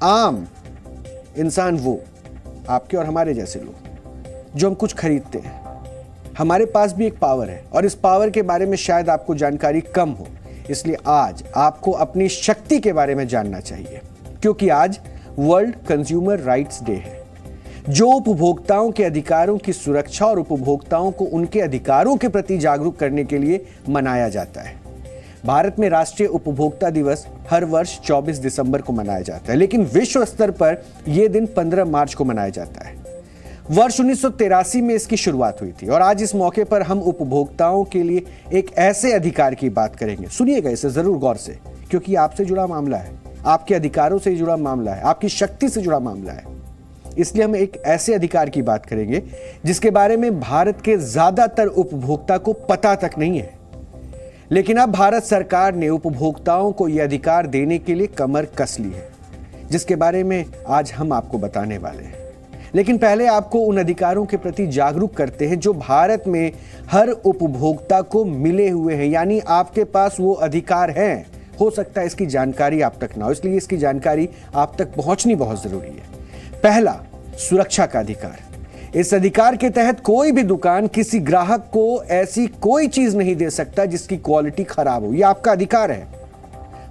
आम इंसान वो आपके और हमारे जैसे लोग जो हम कुछ खरीदते हैं। हमारे पास भी एक पावर है और इस पावर के बारे में शायद आपको जानकारी कम हो, इसलिए आज आपको अपनी शक्ति के बारे में जानना चाहिए, क्योंकि आज वर्ल्ड कंज्यूमर राइट्स डे है, जो उपभोक्ताओं के अधिकारों की सुरक्षा और उपभोक्ताओं को उनके अधिकारों के प्रति जागरूक करने के लिए मनाया जाता है। भारत में राष्ट्रीय उपभोक्ता दिवस हर वर्ष 24 दिसंबर को मनाया जाता है, लेकिन विश्व स्तर पर यह दिन 15 मार्च को मनाया जाता है। वर्ष 1983 में इसकी शुरुआत हुई थी और आज इस मौके पर हम उपभोक्ताओं के लिए एक ऐसे अधिकार की बात करेंगे। सुनिएगा इसे जरूर गौर से, क्योंकि आपसे जुड़ा मामला है, आपके अधिकारों से जुड़ा मामला है, आपकी शक्ति से जुड़ा मामला है। इसलिए हम एक ऐसे अधिकार की बात करेंगे जिसके बारे में भारत के ज्यादातर उपभोक्ता को पता तक नहीं है, लेकिन अब भारत सरकार ने उपभोक्ताओं को यह अधिकार देने के लिए कमर कस ली है, जिसके बारे में आज हम आपको बताने वाले हैं। लेकिन पहले आपको उन अधिकारों के प्रति जागरूक करते हैं जो भारत में हर उपभोक्ता को मिले हुए हैं, यानी आपके पास वो अधिकार हैं। हो सकता है इसकी जानकारी आप तक ना हो, इसलिए इसकी जानकारी आप तक पहुंचनी बहुत जरूरी है। पहला, सुरक्षा का अधिकार। इस अधिकार के तहत कोई भी दुकान किसी ग्राहक को ऐसी कोई चीज नहीं दे सकता जिसकी क्वालिटी खराब हो, यह आपका अधिकार है।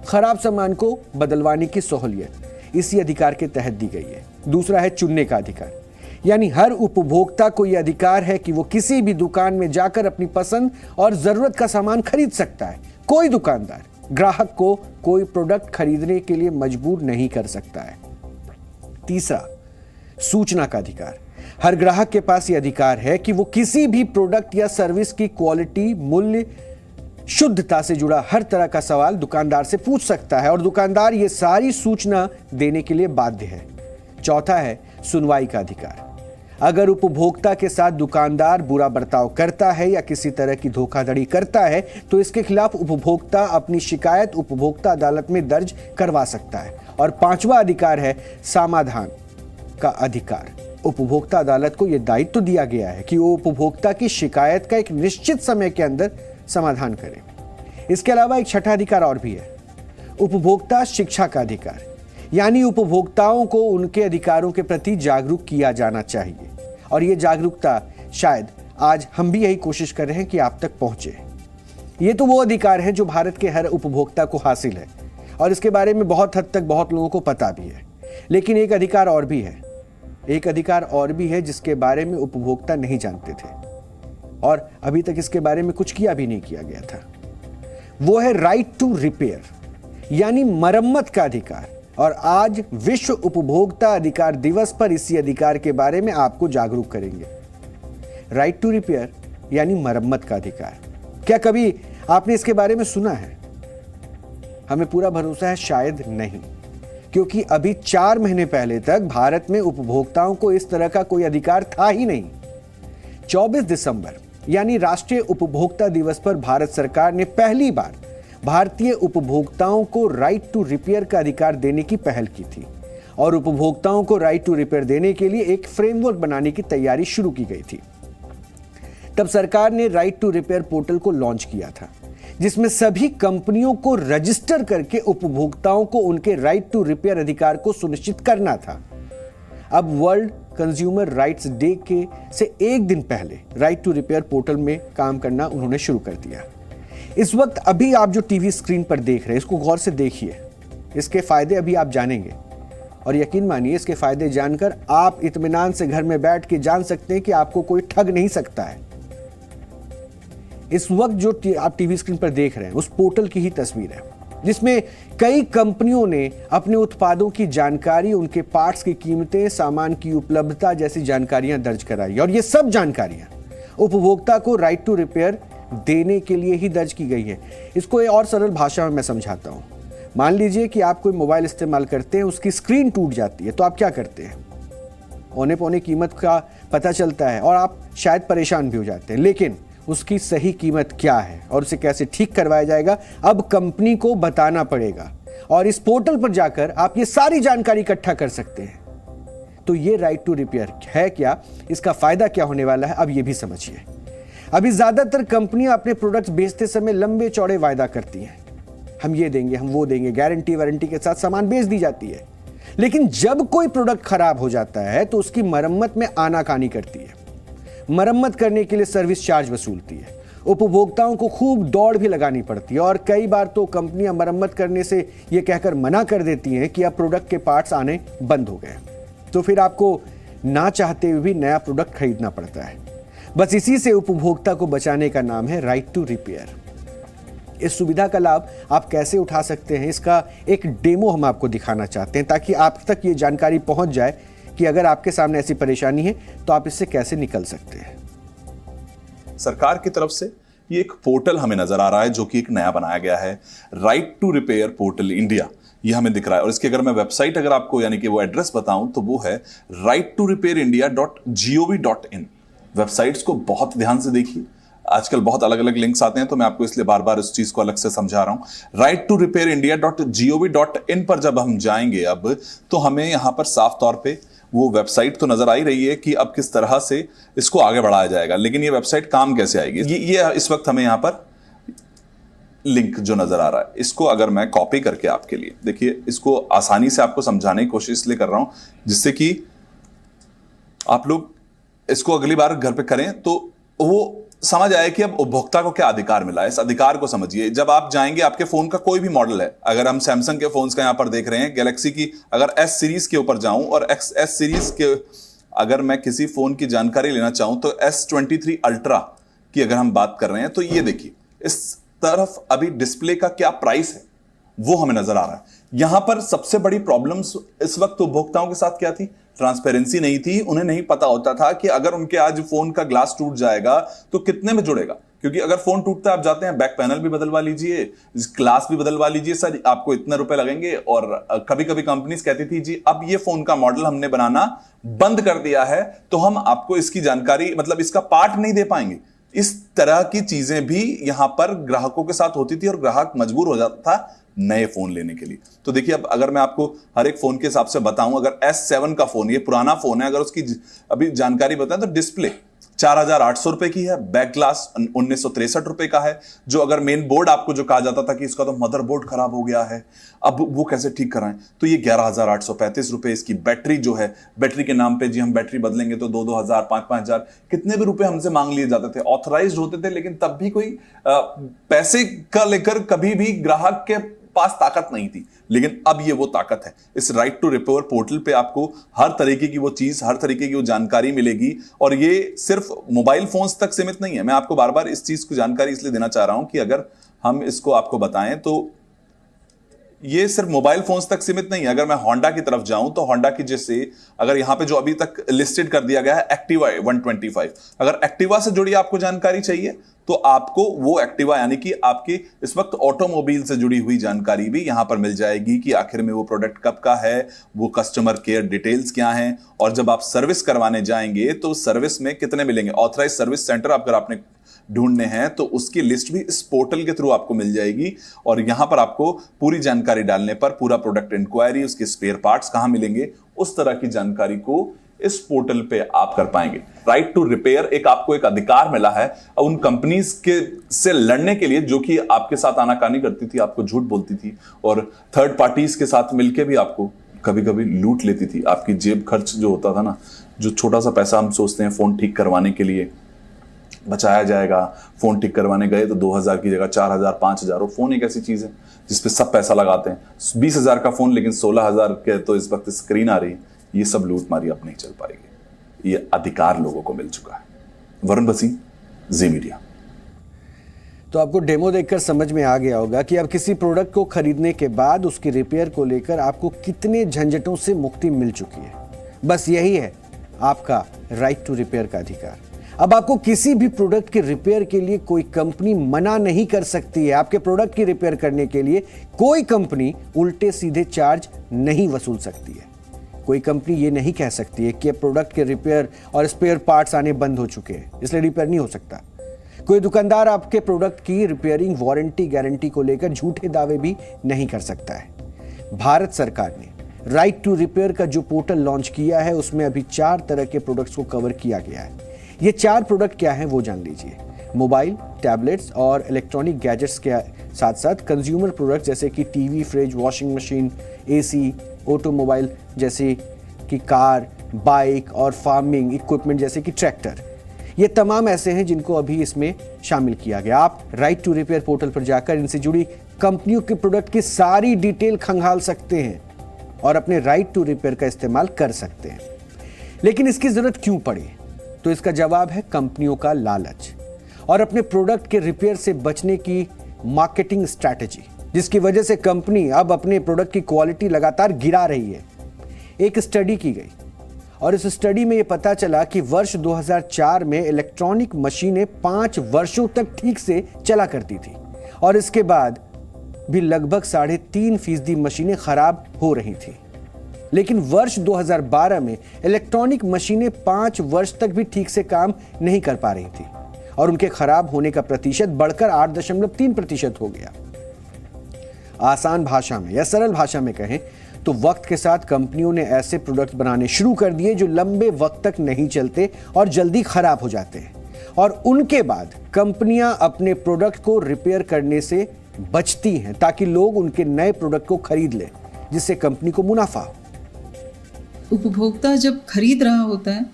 खराब सामान को बदलवाने की सहूलियत इसी अधिकार के तहत दी गई है। दूसरा है चुनने का अधिकार, यानी हर उपभोक्ता को यह अधिकार है कि वो किसी भी दुकान में जाकर अपनी पसंद और जरूरत का सामान खरीद सकता है। कोई दुकानदार ग्राहक को कोई प्रोडक्ट खरीदने के लिए मजबूर नहीं कर सकता है। तीसरा, सूचना का अधिकार। हर ग्राहक के पास यह अधिकार है कि वो किसी भी प्रोडक्ट या सर्विस की क्वालिटी, मूल्य, शुद्धता से जुड़ा हर तरह का सवाल दुकानदार से पूछ सकता है और दुकानदार ये सारी सूचना देने के लिए बाध्य है। चौथा है सुनवाई का अधिकार। अगर उपभोक्ता के साथ दुकानदार बुरा बर्ताव करता है या किसी तरह की धोखाधड़ी करता है तो इसके खिलाफ उपभोक्ता अपनी शिकायत उपभोक्ता अदालत में दर्ज करवा सकता है। और पांचवा अधिकार है समाधान का अधिकार। उपभोक्ता अदालत को यह दायित्व दिया गया है कि वो उपभोक्ता की शिकायत का एक निश्चित समय के अंदर समाधान करे। इसके अलावा एक छठा अधिकार और भी है, उपभोक्ता शिक्षा का अधिकार, यानी उपभोक्ताओं को उनके अधिकारों के प्रति जागरूक किया जाना चाहिए। और यह जागरूकता शायद आज हम भी यही कोशिश कर रहे हैं कि आप तक पहुंचे। ये तो वो अधिकार है जो भारत के हर उपभोक्ता को हासिल है और इसके बारे में बहुत हद तक बहुत लोगों को पता भी है। लेकिन एक अधिकार और भी है, एक अधिकार और भी है जिसके बारे में उपभोक्ता नहीं जानते थे और अभी तक इसके बारे में कुछ किया भी नहीं किया गया था। वो है राइट टू रिपेयर, यानी मरम्मत का अधिकार। और आज विश्व उपभोक्ता अधिकार दिवस पर इसी अधिकार के बारे में आपको जागरूक करेंगे। राइट टू रिपेयर यानी मरम्मत का अधिकार। क्या कभी आपने इसके बारे में सुना है? हमें पूरा भरोसा है शायद नहीं, क्योंकि अभी 4 महीने पहले तक भारत में उपभोक्ताओं को इस तरह का कोई अधिकार था ही नहीं। 24 दिसंबर यानी राष्ट्रीय उपभोक्ता दिवस पर भारत सरकार ने पहली बार भारतीय उपभोक्ताओं को राइट टू रिपेयर का अधिकार देने की पहल की थी और उपभोक्ताओं को राइट टू रिपेयर देने के लिए एक फ्रेमवर्क बनाने की तैयारी शुरू की गई थी। तब सरकार ने राइट टू रिपेयर पोर्टल को लॉन्च किया था, जिसमें सभी कंपनियों को रजिस्टर करके उपभोक्ताओं को उनके राइट टू रिपेयर अधिकार को सुनिश्चित करना था। अब वर्ल्ड कंज्यूमर राइट्स डे के से एक दिन पहले राइट टू रिपेयर पोर्टल में काम करना उन्होंने शुरू कर दिया। इस वक्त अभी आप जो टीवी स्क्रीन पर देख रहे हैं, इसको गौर से देखिए। इसके फायदे अभी आप जानेंगे और यकीन मानिए इसके फायदे जानकर आप इत्मीनान से घर में बैठ के जान सकते हैं कि आपको कोई ठग नहीं सकता है। इस वक्त जो आप टीवी स्क्रीन पर देख रहे हैं उस पोर्टल की ही तस्वीर है, जिसमें कई कंपनियों ने अपने उत्पादों की जानकारी, उनके पार्ट्स की कीमतें, सामान की उपलब्धता जैसी जानकारियां दर्ज कराई और ये सब जानकारियां उपभोक्ता को राइट टू रिपेयर देने के लिए ही दर्ज की गई है। इसको एक और सरल भाषा में मैं समझाता हूं। मान लीजिए कि आप कोई मोबाइल इस्तेमाल करते हैं, उसकी स्क्रीन टूट जाती है, तो आप क्या करते हैं? औने पौने कीमत का पता चलता है और आप शायद परेशान भी हो जाते हैं, लेकिन उसकी सही कीमत क्या है और उसे कैसे ठीक करवाया जाएगा अब कंपनी को बताना पड़ेगा और इस पोर्टल पर जाकर आप ये सारी जानकारी इकट्ठा कर सकते हैं। तो ये राइट टू रिपेयर है क्या, इसका फायदा क्या होने वाला है, अब ये भी समझिए। अभी ज्यादातर कंपनियां अपने प्रोडक्ट्स बेचते समय लंबे चौड़े वायदा करती हैं, हम ये देंगे, हम वो देंगे, गारंटी वारंटी के साथ सामान बेच दी जाती है। लेकिन जब कोई प्रोडक्ट खराब हो जाता है तो उसकी मरम्मत में आनाकानी करती है। मरम्मत करने के लिए सर्विस चार्ज वसूलती है, उपभोक्ताओं को खूब दौड़ भी लगानी पड़ती है और कई बार तो कंपनियां मरम्मत करने से यह कहकर मना कर देती हैं कि अब प्रोडक्ट के पार्ट्स आने बंद हो गए। तो फिर आपको ना चाहते हुए भी नया प्रोडक्ट खरीदना पड़ता है। बस इसी से उपभोक्ता को बचाने का नाम है राइट टू रिपेयर। इस सुविधा का लाभ आप कैसे उठा सकते हैं, इसका एक डेमो हम आपको दिखाना चाहते हैं ताकि आप तक ये जानकारी पहुंच जाए कि अगर आपके सामने ऐसी परेशानी है तो आप इससे कैसे निकल सकते हैं। सरकार की तरफ से ये एक पोर्टल हमें नजर आ रहा है जो कि एक नया बनाया गया है, right to repair portal India, ये हमें दिख रहा है। और इसकी अगर मैं वेबसाइट अगर आपको यानी कि वो एड्रेस बताऊं तो वो है righttorepairindia.gov.in। वेबसाइट्स को बहुत ध्यान से देखिए, आजकल बहुत अलग अलग लिंक्स आते हैं तो मैं आपको इसलिए बार बार इस चीज को अलग से समझा रहा हूं। righttorepairindia.gov.in पर जब हम जाएंगे अब तो हमें यहां पर साफ तौर पे वो वेबसाइट तो नजर आ ही रही है कि अब किस तरह से इसको आगे बढ़ाया जाएगा, लेकिन ये वेबसाइट काम कैसे आएगी, ये इस वक्त हमें यहां पर लिंक जो नजर आ रहा है इसको अगर मैं कॉपी करके आपके लिए, देखिए इसको आसानी से आपको समझाने की कोशिश इसलिए कर रहा हूं जिससे कि आप लोग इसको अगली बार घर पे करें तो वो समझ आए कि अब उपभोक्ता को क्या अधिकार मिला है। इस अधिकार को समझिए। जब आप जाएंगे, आपके फोन का कोई भी मॉडल है, अगर हम सैमसंग के फोन्स का यहां पर देख रहे हैं, गैलेक्सी की अगर एस सीरीज के ऊपर जाऊं और एस सीरीज के अगर मैं किसी फोन की जानकारी लेना चाहूं तो S23 अल्ट्रा की अगर हम बात कर रहे हैं तो ये देखिए इस तरफ अभी डिस्प्ले का क्या प्राइस है वो हमें नजर आ रहा है। यहां पर सबसे बड़ी प्रॉब्लम्स इस वक्त उपभोक्ताओं के साथ क्या थी, ट्रांसपेरेंसी नहीं थी। उन्हें नहीं पता होता था कि अगर उनके आज फोन का ग्लास टूट जाएगा तो कितने में जुड़ेगा, क्योंकि अगर फोन टूटता है आप जाते हैं बैक पैनल भी बदलवा लीजिए, ग्लास भी बदलवा लीजिए, सर आपको इतने रुपए लगेंगे। और कभी कभी कंपनीज कहती थी जी अब ये फोन का मॉडल हमने बनाना बंद कर दिया है तो हम आपको इसकी जानकारी मतलब इसका पार्ट नहीं दे पाएंगे। इस तरह की चीजें भी यहां पर ग्राहकों के साथ होती थी और ग्राहक मजबूर हो जाता था नए फोन लेने के लिए। तो देखिए अब अगर मैं आपको हर एक फोन के हिसाब से बताऊं, अगर S7 का फोन, ये पुराना फोन है, अगर उसकी अभी जानकारी बताएं तो डिस्प्ले 4,800 रुपए की है, बैक ग्लास 1,963 रुपए का है। जो अगर मेन बोर्ड आपको जो कहा जाता था कि इसका तो मदरबोर्ड खराब हो गया है, अब वो कैसे ठीक कराएं, तो ये 11,835 रुपए। इसकी बैटरी जो है, बैटरी के नाम पे जी हम बैटरी बदलेंगे तो 2,000 5,000 कितने भी रुपए हमसे मांग लिए जाते थे, ऑथराइज्ड होते थे, लेकिन तब भी कोई पैसे का लेकर कभी भी ग्राहक के पास ताकत नहीं थी। लेकिन अब ये वो ताकत है। इस राइट टू रिपेयर पोर्टल पे आपको हर तरीके की वो चीज, हर तरीके की वो जानकारी मिलेगी। और ये सिर्फ मोबाइल फोन्स तक सीमित नहीं है। मैं आपको बार बार इस चीज की जानकारी इसलिए देना चाह रहा हूं कि अगर हम इसको आपको बताएं तो ये सिर्फ मोबाइल फोन्स तक सीमित नहीं है। अगर मैं होंडा की तरफ जाऊं तो होंडा की जैसे अगर यहां पे जो अभी तक लिस्टेड कर दिया गया है एक्टिवा 125, अगर एक्टिवा से जुड़ी आपको जानकारी चाहिए तो आपको वो एक्टिवा यानी कि आपकी इस वक्त ऑटोमोबाइल से जुड़ी हुई जानकारी भी यहां पर मिल जाएगी कि आखिर में वो प्रोडक्ट कब का है, वो कस्टमर केयर डिटेल्स क्या हैं, और जब आप सर्विस करवाने जाएंगे तो सर्विस में कितने मिलेंगे। ऑथराइज सर्विस सेंटर अगर आपने ढूंढने हैं तो उसकी लिस्ट भी इस पोर्टल के थ्रू आपको मिल जाएगी। और यहां पर आपको पूरी जानकारी डालने पर पूरा प्रोडक्ट इंक्वायरी, उसके स्पेयर पार्ट्स कहां मिलेंगे, उस तरह की जानकारी को इस पोर्टल पे आप कर पाएंगे। राइट टू रिपेयर एक आपको एक अधिकार मिला है उन कंपनीज के से लड़ने के लिए जो कि आपके साथ आनाकानी करती थी, आपको झूठ बोलती थी और थर्ड पार्टीज के साथ मिलकर भी आपको कभी कभी लूट लेती थी। आपकी जेब खर्च जो होता था ना, जो छोटा सा पैसा हम सोचते हैं फोन ठीक करवाने के लिए बचाया जाएगा, फोन ठीक करवाने गए तो 2,000 की जगह 4,000 5,000। और फोन एक ऐसी चीज है जिसपे सब पैसा लगाते हैं। 20,000 का फोन लेकिन 16,000 के तो इस वक्त स्क्रीन आ रही है। ये सब लूट मारी अब नहीं चल पाएगी। ये अधिकार लोगों को मिल चुका है। वरुण बसी, जी मीडिया। तो आपको डेमो देखकर समझ में आ गया होगा कि अब किसी प्रोडक्ट को खरीदने के बाद उसकी रिपेयर को लेकर आपको कितने झंझटों से मुक्ति मिल चुकी है। बस यही है आपका राइट टू रिपेयर का अधिकार। अब आपको किसी भी प्रोडक्ट के रिपेयर के लिए कोई कंपनी मना नहीं कर सकती है। आपके प्रोडक्ट की रिपेयर करने के लिए कोई कंपनी उल्टे सीधे चार्ज नहीं वसूल सकती है। कोई कंपनी ये नहीं कह सकती है कि प्रोडक्ट के रिपेयर और स्पेयर पार्ट्स आने बंद हो चुके हैं इसलिए रिपेयर नहीं हो सकता। कोई दुकानदार आपके प्रोडक्ट की रिपेयरिंग वारंटी गारंटी को लेकर झूठे दावे भी नहीं कर सकता है। भारत सरकार ने राइट टू रिपेयर का जो पोर्टल लॉन्च किया है उसमें अभी 4 तरह के प्रोडक्ट्स को कवर किया गया है। ये 4 प्रोडक्ट क्या हैं वो जान लीजिए। मोबाइल, टैबलेट्स और इलेक्ट्रॉनिक गैजेट्स के साथ साथ कंज्यूमर प्रोडक्ट जैसे कि TV, fridge, washing machine, AC, automobile जैसे कि कार, बाइक और फार्मिंग इक्विपमेंट जैसे कि ट्रैक्टर, ये तमाम ऐसे हैं जिनको अभी इसमें शामिल किया गया। आप राइट टू रिपेयर पोर्टल पर जाकर इनसे जुड़ी कंपनियों के प्रोडक्ट की सारी डिटेल खंगाल सकते हैं और अपने राइट टू रिपेयर का इस्तेमाल कर सकते हैं। लेकिन इसकी जरूरत क्यों पड़ी? तो इसका जवाब है कंपनियों का लालच और अपने प्रोडक्ट के रिपेयर से बचने की मार्केटिंग स्ट्रैटेजी, जिसकी वजह से कंपनी अब अपने प्रोडक्ट की क्वालिटी लगातार गिरा रही है। एक स्टडी की गई और इस स्टडी में यह पता चला कि वर्ष 2004 में इलेक्ट्रॉनिक मशीनें 5 वर्षों तक ठीक से चला करती थी और इसके बाद भी लगभग 3.5% मशीनें खराब हो रही थी। लेकिन वर्ष 2012 में इलेक्ट्रॉनिक मशीनें 5 वर्ष तक भी ठीक से काम नहीं कर पा रही थी और उनके खराब होने का प्रतिशत बढ़कर 8.3% हो गया। आसान भाषा में या सरल भाषा में कहें तो वक्त के साथ कंपनियों ने ऐसे प्रोडक्ट बनाने शुरू कर दिए जो लंबे वक्त तक नहीं चलते और जल्दी खराब हो जाते हैं, और उनके बाद कंपनियां अपने प्रोडक्ट को रिपेयर करने से बचती हैं ताकि लोग उनके नए प्रोडक्ट को खरीद लें, जिससे कंपनी को मुनाफा हो। उपभोक्ता जब खरीद रहा होता है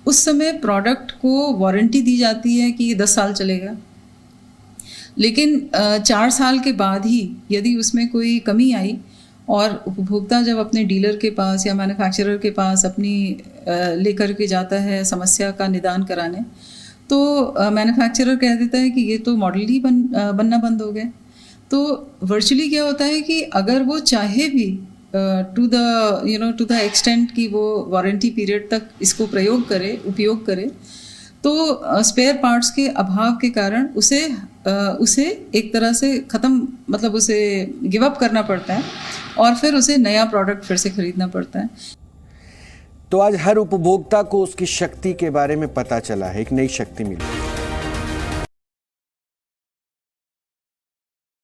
उस समय प्रोडक्ट को वारंटी दी जाती है कि 10 साल चलेगा, लेकिन 4 साल के बाद ही यदि उसमें कोई कमी आई और उपभोक्ता जब अपने डीलर के पास या मैन्युफैक्चरर के पास अपनी लेकर के जाता है समस्या का निदान कराने, तो मैन्युफैक्चरर कह देता है कि ये तो मॉडल ही बनना बंद हो गए। तो वर्चुअली क्या होता है कि अगर वो चाहे भी टू द एक्सटेंट कि वो वारंटी पीरियड तक इसको उपयोग करे, तो स्पेयर पार्ट्स के अभाव के कारण उसे एक तरह से ख़त्म, मतलब उसे गिव अप करना पड़ता है और फिर उसे नया प्रोडक्ट फिर से खरीदना पड़ता है। तो आज हर उपभोक्ता को उसकी शक्ति के बारे में पता चला है, एक नई शक्ति मिली।